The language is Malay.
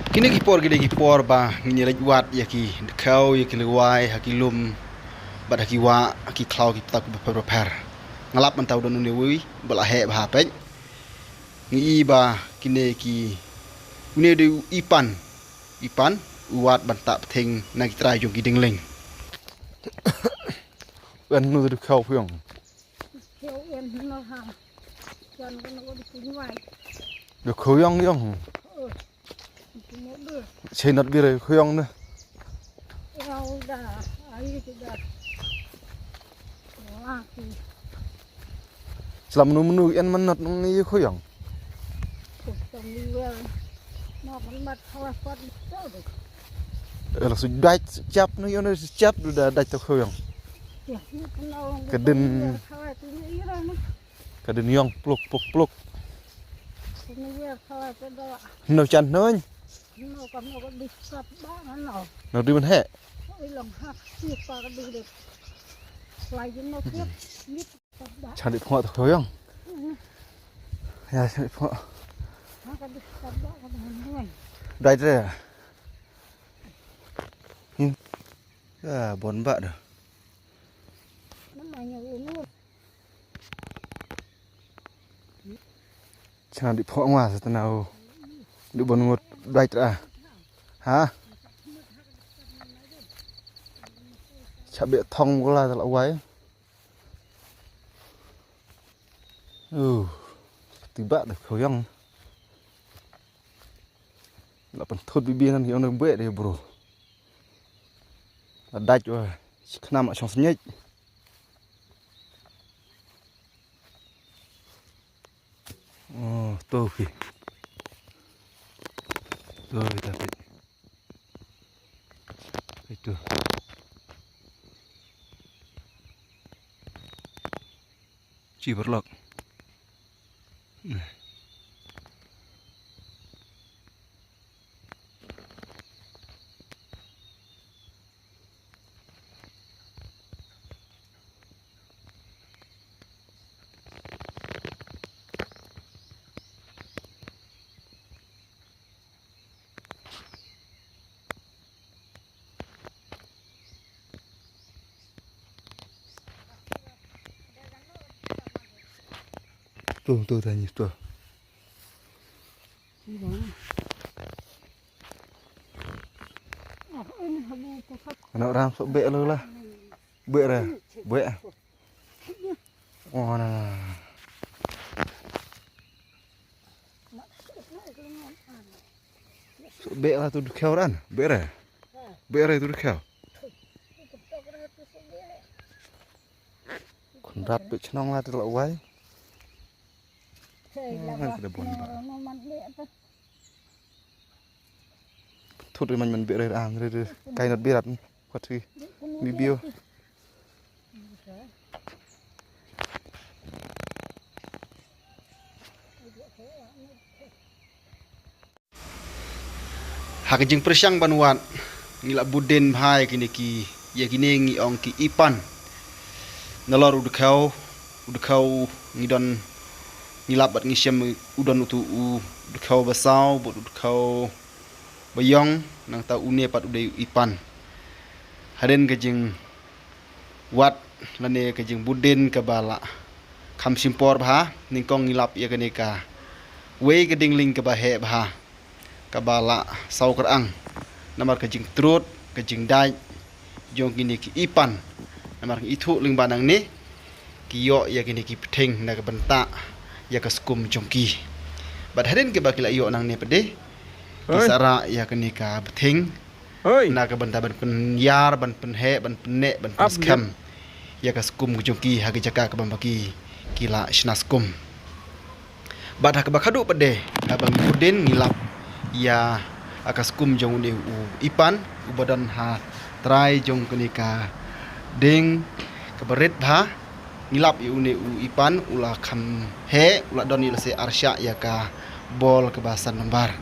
Kini gipor ba ngilaj wat yaki Dkhew yaki lewai haki lum bat haki wa haki klau ki tak per ngalap mentau don ne wi bala he ba pek ngi ba kini ki une de ipan wat bantak thing na ki trai jong ki dingling wen nu Dkhew phung Dkhew yong chơi nát bia rồi khuyên nữa làm nụ ăn mặn nát như khuyên là sự đai chắp nó yêu nó chắp được đai tao khuyên cái đinh yong pluk nấu chăn nữa nó đi bên hệ chẳng được họ thôi không nhà chẳng được họ đây đây à bốn bạn rồi chẳng được họ ngoài rồi nào được bốn một đây à hả chả bị thông có là quái tí bạn được khẩu yong là phần thốt bị biên thì ông bệ đây bro là đạch rồi nằm ở trong sân nhách tô kì rồi ta phải itu chỉ berlok tuh tanya tuh anak orang sok bek lu lah bek ra bek oh nah sok bek lah tuh Dkhew ran bek ra itu Dkhew kon rap bek chnong lah tu lak wai thốt rồi mình bị rồi rồi cây nát bia đặt quạt gì bị biêu hak jeng persang banuan ngila buden bhai kini ki ya kini ngi ong ki ipan nalor Dkhew ngidon ngilap bat ngisem udon utu Dkhew basau bot Dkhew bayong nang ta une pat ude ipan haren kejing wat lane kejing buden kabala kham simpor bha ningkong ngilap ya kaneka we keding ling ka bahe bha kabala sau kerang namar kejing trut kejing dai jong kini ki ipan namar itu ling banang ni kiyo ya kini ki pething na ka benta ya kaskum jongki bat haren ke bakila iyo nang ne pede kisara ya kenika bething na ka benta ban penyar ban penhe ban penne ban skam ya kaskum jongki hagi jaka ka bambaki kila snaskum bat hak bakadu pede abang buden ngilap ya akaskum jong ne ipan ubadan ha trai jong kenika ding kabaret bha ngilap iune ipan ula kham he ula doni lase arsya ya ka bol kebasan lembar